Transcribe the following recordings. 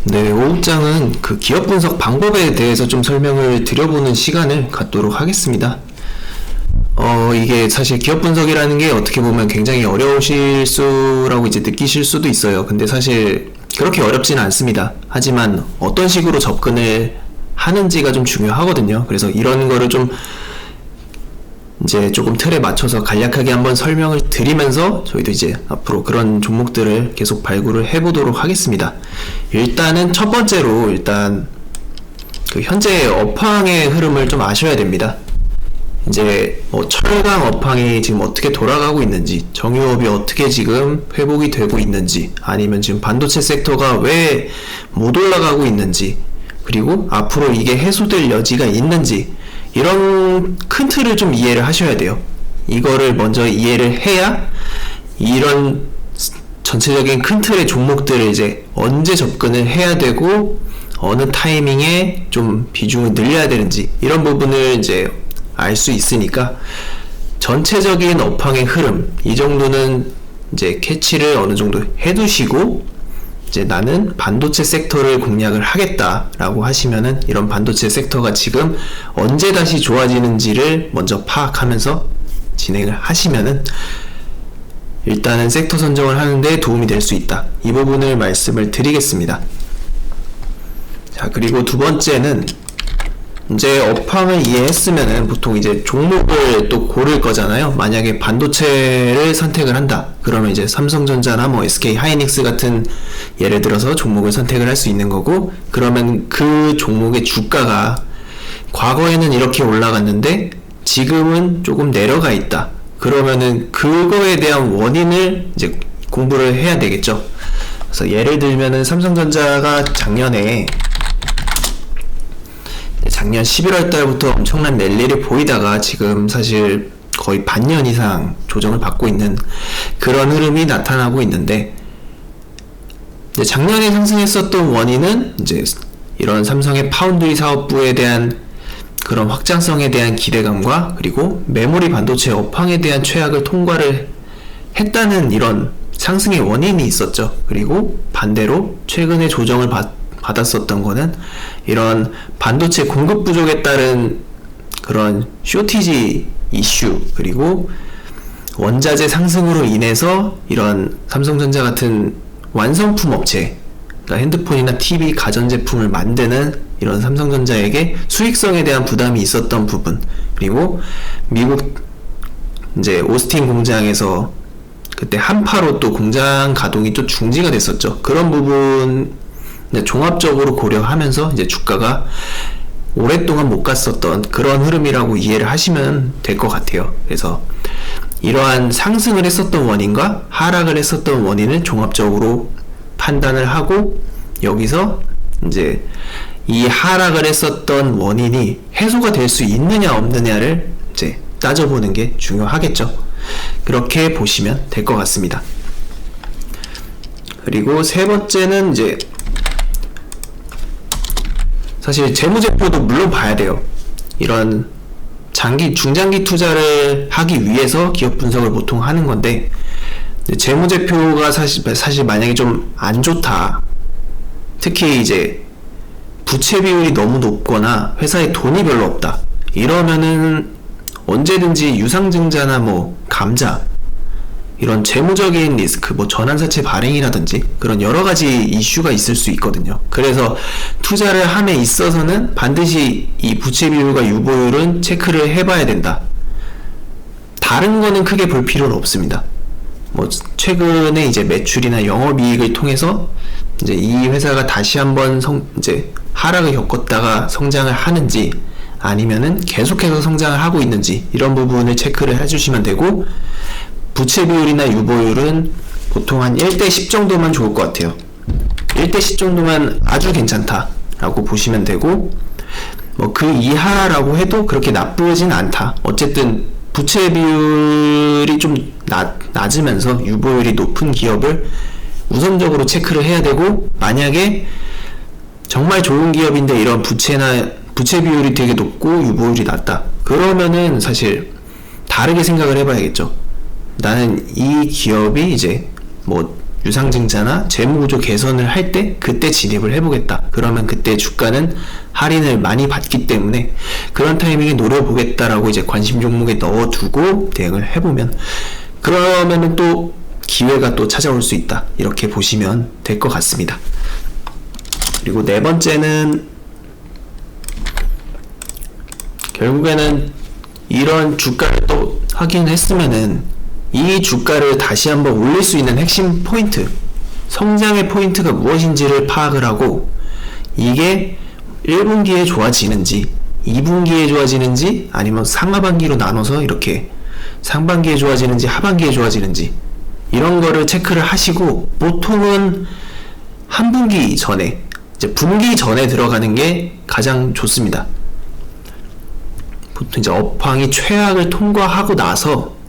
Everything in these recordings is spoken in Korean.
네, 오후장은 그 기업 분석 방법에 대해서 좀 설명을 드려보는 시간을 갖도록 하겠습니다. 이게 사실 기업 분석이라는 게 어떻게 보면 굉장히 어려우실 수라고 이제 느끼실 수도 있어요. 근데 사실 그렇게 어렵지는 않습니다. 하지만 어떤 식으로 접근을 하는지가 좀 중요하거든요. 그래서 이런 거를 좀 이제 조금 틀에 맞춰서 간략하게 한번 설명을 드리면서 저희도 이제 앞으로 그런 종목들을 계속 발굴을 해보도록 하겠습니다. 일단은 첫 번째로 그 현재 업황의 흐름을 좀 아셔야 됩니다. 이제 철강 업황이 지금 어떻게 돌아가고 있는지, 정유업이 어떻게 지금 회복이 되고 있는지, 아니면 지금 반도체 섹터가 왜 못 올라가고 있는지, 그리고 앞으로 이게 해소될 여지가 있는지, 이런 큰 틀을 좀 이해를 하셔야 돼요. 이거를 먼저 이해를 해야 이런 전체적인 큰 틀의 종목들을 이제 언제 접근을 해야 되고 어느 타이밍에 좀 비중을 늘려야 되는지 이런 부분을 이제 알 수 있으니까 전체적인 업황의 흐름 이 정도는 이제 캐치를 어느 정도 해두시고 이제 나는 반도체 섹터를 공략을 하겠다라고 하시면은 이런 반도체 섹터가 지금 언제 다시 좋아지는지를 먼저 파악하면서 진행을 하시면은 일단은 섹터 선정을 하는데 도움이 될 수 있다. 이 부분을 말씀을 드리겠습니다. 자, 그리고 두 번째는 이제 업황을 이해했으면은 보통 이제 종목을 또 고를 거잖아요. 만약에 반도체를 선택을 한다. 그러면 이제 삼성전자나 뭐 SK 하이닉스 같은 예를 들어서 종목을 선택을 할 수 있는 거고, 그러면 그 종목의 주가가 과거에는 이렇게 올라갔는데 지금은 조금 내려가 있다. 그러면은 그거에 대한 원인을 이제 공부를 해야 되겠죠. 그래서 예를 들면은 삼성전자가 작년 11월 달부터 엄청난 랠리를 보이다가 지금 사실 거의 반년 이상 조정을 받고 있는 그런 흐름이 나타나고 있는데, 이제 작년에 상승했었던 원인은 이제 이런 삼성의 파운드리 사업부에 대한 그런 확장성에 대한 기대감과 그리고 메모리 반도체 업황에 대한 최악을 통과를 했다는 이런 상승의 원인이 있었죠. 그리고 반대로 최근에 조정을 받았었던 거는 이런 반도체 공급 부족에 따른 그런 쇼티지 이슈, 그리고 원자재 상승으로 인해서 이런 삼성전자 같은 완성품 업체, 그러니까 핸드폰이나 TV, 가전제품을 만드는 이런 삼성전자에게 수익성에 대한 부담이 있었던 부분, 그리고 미국 이제 오스틴 공장에서 그때 한파로 또 공장 가동이 또 중지가 됐었죠. 그런 부분 종합적으로 고려하면서 이제 주가가 오랫동안 못 갔었던 그런 흐름이라고 이해를 하시면 될 것 같아요. 그래서 이러한 상승을 했었던 원인과 하락을 했었던 원인을 종합적으로 판단을 하고, 여기서 이제 이 하락을 했었던 원인이 해소가 될 수 있느냐 없느냐를 이제 따져보는 게 중요하겠죠. 그렇게 보시면 될 것 같습니다. 그리고 세 번째는 이제 사실 재무제표도 물론 봐야 돼요. 이런 중장기 투자를 하기 위해서 기업 분석을 보통 하는 건데, 재무제표가 사실 만약에 좀 안 좋다, 특히 이제 부채 비율이 너무 높거나 회사에 돈이 별로 없다, 이러면은 언제든지 유상증자나 뭐 감자, 이런 재무적인 리스크, 뭐 전환사채 발행이라든지 그런 여러가지 이슈가 있을 수 있거든요. 그래서 투자를 함에 있어서는 반드시 이 부채 비율과 유보율은 체크를 해봐야 된다. 다른 거는 크게 볼 필요는 없습니다. 뭐 최근에 이제 매출이나 영업이익을 통해서 이제 이 회사가 다시 한번 이제 하락을 겪었다가 성장을 하는지, 아니면은 계속해서 성장을 하고 있는지, 이런 부분을 체크를 해주시면 되고, 부채 비율이나 유보율은 보통 한 1대10 정도만 좋을 것 같아요. 1대10 정도만 아주 괜찮다라고 보시면 되고, 뭐 그 이하라고 해도 그렇게 나쁘진 않다. 어쨌든 부채 비율이 좀 낮으면서 유보율이 높은 기업을 우선적으로 체크를 해야 되고, 만약에 정말 좋은 기업인데 이런 부채 비율이 되게 높고 유보율이 낮다, 그러면은 사실 다르게 생각을 해봐야겠죠. 나는 이 기업이 이제 뭐 유상증자나 재무구조 개선을 할 때 그때 진입을 해보겠다. 그러면 그때 주가는 할인을 많이 받기 때문에 그런 타이밍에 노려보겠다라고 이제 관심 종목에 넣어두고 대응을 해보면, 그러면은 또 기회가 또 찾아올 수 있다. 이렇게 보시면 될 것 같습니다. 그리고 네 번째는, 결국에는 이런 주가를 또 확인했으면은 이 주가를 다시 한번 올릴 수 있는 핵심 포인트, 성장의 포인트가 무엇인지를 파악을 하고, 이게 1분기에 좋아지는지 2분기에 좋아지는지 아니면 상하반기로 나눠서 이렇게 상반기에 좋아지는지 하반기에 좋아지는지 이런 거를 체크를 하시고, 보통은 한 분기 전에, 이제 분기 전에 들어가는 게 가장 좋습니다. 보통 이제 업황이 최악을 통과하고 나서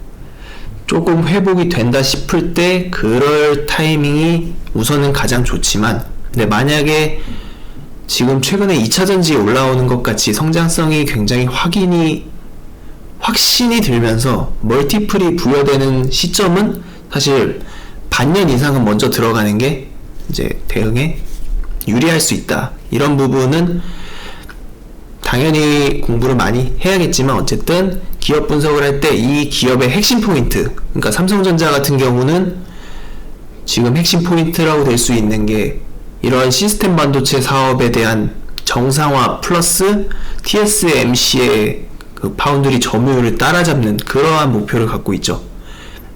조금 회복이 된다 싶을 때 그럴 타이밍이 우선은 가장 좋지만, 근데 만약에 지금 최근에 2차전지에 올라오는 것 같이 성장성이 굉장히 확신이 들면서 멀티플이 부여되는 시점은 사실 반년 이상은 먼저 들어가는 게 이제 대응에 유리할 수 있다. 이런 부분은 당연히 공부를 많이 해야겠지만, 어쨌든 기업 분석을 할 때 이 기업의 핵심 포인트, 그러니까 삼성전자 같은 경우는 지금 핵심 포인트라고 될 수 있는 게 이러한 시스템 반도체 사업에 대한 정상화 플러스 TSMC의 그 파운드리 점유율을 따라잡는 그러한 목표를 갖고 있죠.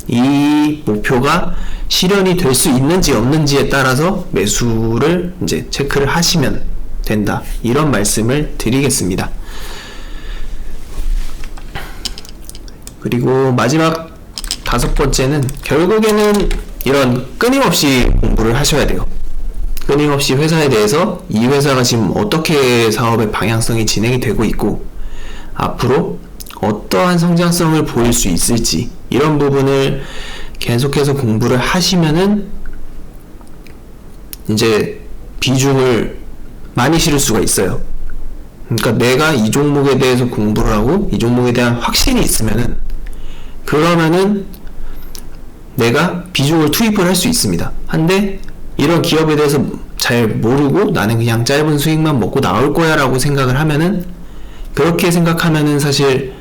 이 목표가 실현이 될 수 있는지 없는지에 따라서 매수를 이제 체크를 하시면 된다. 이런 말씀을 드리겠습니다. 그리고 마지막 다섯 번째는, 결국에는 이런 끊임없이 공부를 하셔야 돼요. 끊임없이 회사에 대해서 이 회사가 지금 어떻게 사업의 방향성이 진행이 되고 있고 앞으로 어떠한 성장성을 보일 수 있을지, 이런 부분을 계속해서 공부를 하시면은 이제 비중을 많이 실을 수가 있어요. 그러니까 내가 이 종목에 대해서 공부를 하고 이 종목에 대한 확신이 있으면은, 그러면은 내가 비중을 투입을 할 수 있습니다. 한데 이런 기업에 대해서 잘 모르고 나는 그냥 짧은 수익만 먹고 나올 거야 라고 생각을 하면은, 그렇게 생각하면은 사실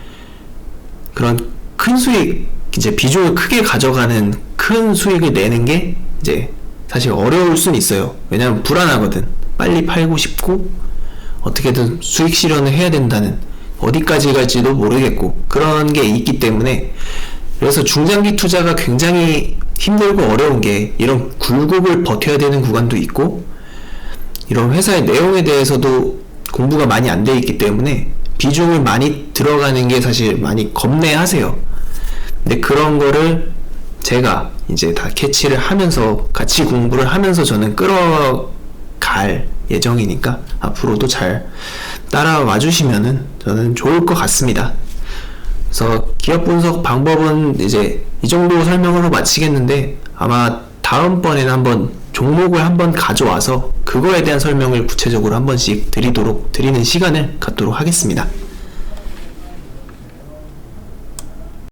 그런 큰 수익, 이제 비중을 크게 가져가는 큰 수익을 내는 게 이제 사실 어려울 수는 있어요. 왜냐면 불안하거든. 빨리 팔고 싶고 어떻게든 수익 실현을 해야 된다는, 어디까지 갈지도 모르겠고 그런 게 있기 때문에, 그래서 중장기 투자가 굉장히 힘들고 어려운 게 이런 굴곡을 버텨야 되는 구간도 있고, 이런 회사의 내용에 대해서도 공부가 많이 안 돼 있기 때문에 비중을 많이 들어가는 게 사실 많이 겁내하세요. 근데 그런 거를 제가 이제 다 캐치를 하면서 같이 공부를 하면서 저는 끌어갈 예정이니까 앞으로도 잘 따라와 주시면은 저는 좋을 것 같습니다. 그래서 기업 분석 방법은 이제 이 정도 설명으로 마치겠는데, 아마 다음번에는 한번 종목을 한번 가져와서 그거에 대한 설명을 구체적으로 한 번씩 드리는 시간을 갖도록 하겠습니다.